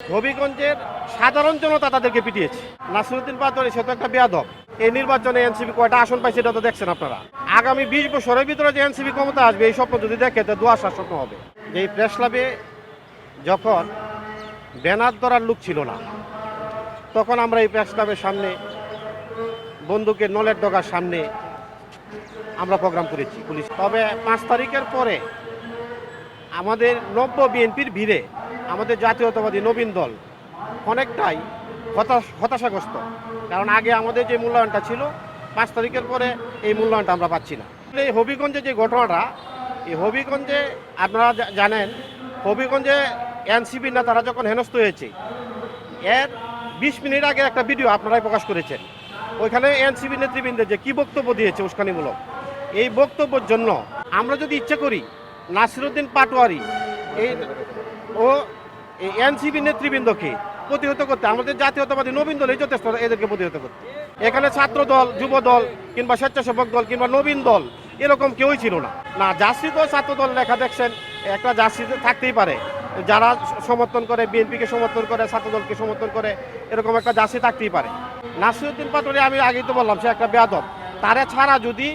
হবিগঞ্জের সাধারণ জনতা তাদেরকে পিটিয়েছে। নাসিরউদ্দিন পাটোয়ারি সে তো একটা বেয়াদব। এই নির্বাচনে এনসিপি কয়টা আসন পাইছে এটা তো দেখছেন আপনারা। আগামী 20 বছরের ভিতরে যে এনসিপি ক্ষমতা আসবে এই স্বপ্ন যদি দেখে তো দুয়াশার স্বপ্ন হবে। যে এই প্রেস ক্লাবে যখন ব্যানার ধরার লোক ছিল না, তখন আমরা এই প্রেস ক্লাবের সামনে বন্দুকের নলের ডগার সামনে আমরা প্রোগ্রাম করেছি পুলিশ। তবে 5 তারিখের পরে আমাদের নব্য বিএনপির ভিড়ে আমাদের জাতীয়তাবাদী নবীন দল অনেকটাই হতাশাগ্রস্ত। কারণ আগে আমাদের যে মূল্যায়নটা ছিল 5 তারিখের পরে এই মূল্যায়নটা আমরা পাচ্ছি না। এই হবিগঞ্জে যে ঘটনাটা, এই হবিগঞ্জে আপনারা জানেন হবিগঞ্জে এনসিপি নেতারা যখন হেনস্থ হয়েছে এর 20 মিনিট আগে একটা ভিডিও আপনারাই প্রকাশ করেছেন। ওইখানে এনসিপি নেতৃবৃন্দের যে কী বক্তব্য দিয়েছে উস্কানিমূলক, এই বক্তব্যের জন্য আমরা যদি ইচ্ছে করি নাসিরউদ্দিন পাটোয়ারি ও এই এনসিপি নেতৃবৃন্দকে প্রতিহত করতে আমাদের জাতীয়তাবাদী নবীন দলই যথেষ্ট এদেরকে প্রতিহত করতে। এখানে ছাত্র দল, যুব দল কিংবা স্বেচ্ছাসেবক দল কিংবা নবীন দল এরকম কেউই ছিল না। জার্সি তো ছাত্র দল লেখা দেখছেন, একটা জার্সি থাকতেই পারে, যারা সমর্থন করে বিএনপিকে সমর্থন করে, ছাত্র দলকে সমর্থন করে, এরকম একটা জার্সি থাকতেই পারে। নাসিরউদ্দিন পাটোয়ারি আমি আগেই তো বললাম সে একটা বেয়াদব। তারে ছাড়া যদি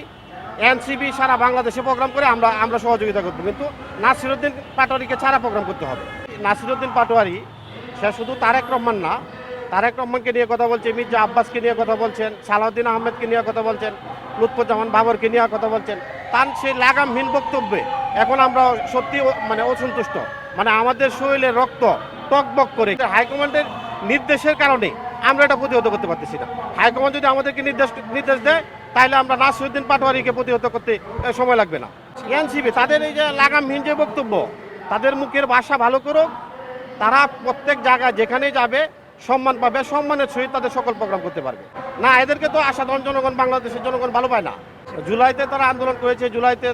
এনসিপি সারা বাংলাদেশে প্রোগ্রাম করে আমরা সহযোগিতা করবো, কিন্তু নাসিরউদ্দিন পাটোয়ারিকে ছাড়া প্রোগ্রাম করতে হবে। নাসিরউদ্দিন পাটোয়ারি সে শুধু তারেক রহমান না, তারেক রহমানকে নিয়ে কথা বলছে, মির্জা আব্বাসকে নিয়ে কথা বলছেন, সালাউদ্দিন আহমেদকে নিয়ে কথা বলছেন, লুৎফুজ্জামান বাবরকে নিয়ে কথা বলছেন। তার সেই লাগামহীন বক্তব্যে এখন আমরা সত্যি অসন্তুষ্ট। আমাদের শরীরের রক্ত টকবক করে। হাইকমান্ডের নির্দেশের কারণে আমরা এটা প্রতিহত করতে পারতেছি না। হাইকমান্ড যদি আমাদেরকে নির্দেশ দেয় তাহলে আমরা নাসিরউদ্দিন পাটোয়ারিকে প্রতিহত করতে সময় লাগবে না। এনসিপি তাদের এই যে লাগামহীন যে বক্তব্য, তাদের মুখের ভাষা ভালো করুক, তারা প্রত্যেক জায়গায় যেখানেই যাবে সম্মান পাবে, সম্মানের সহিত তাদের সকল প্রোগ্রাম করতে পারবে। না, এদেরকে তো সাধারণ জনগণ, বাংলাদেশের জনগণ ভালো পায় না। জুলাইতে তারা আন্দোলন করেছে, জুলাইতে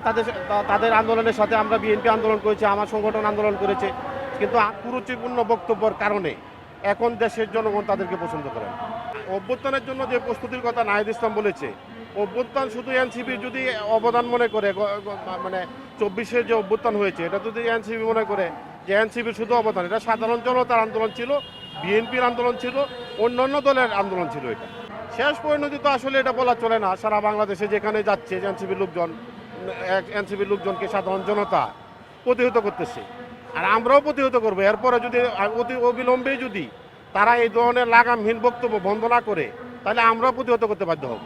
তাদের আন্দোলনের সাথে আমরা বিএনপি আন্দোলন করেছি, আমার সংগঠন আন্দোলন করেছে, কিন্তু কুরুচিপূর্ণ বক্তব্যের কারণে এখন দেশের জনগণ তাদেরকে পছন্দ করে না। অভ্যুত্থানের জন্য যে প্রস্তুতির কথা নাহিদ ইসলাম বলেছে, অভ্যুত্থান শুধু এনসিপি যদি অবদান মনে করে, 24-এর যে অভ্যুত্থান হয়েছে এটা যদি এনসিপি মনে করে যে এনসিপি শুধু অবদান, এটা সাধারণ জনতার আন্দোলন ছিল, বিএনপির আন্দোলন ছিল, অন্যান্য দলের আন্দোলন ছিল। এটা শেষ পরিণতি তো আসলে এটা বলা চলে না। সারা বাংলাদেশে যেখানে যাচ্ছে এনসিপির লোকজনকে সাধারণ জনতা প্রতিহত করতেছে, আর আমরাও প্রতিহত করবো। এরপরে যদি অবিলম্বে যদি তারা এই ধরনের লাগামহীন বক্তব্য বন্ধ না করে তাহলে আমরাও প্রতিহত করতে বাধ্য হব।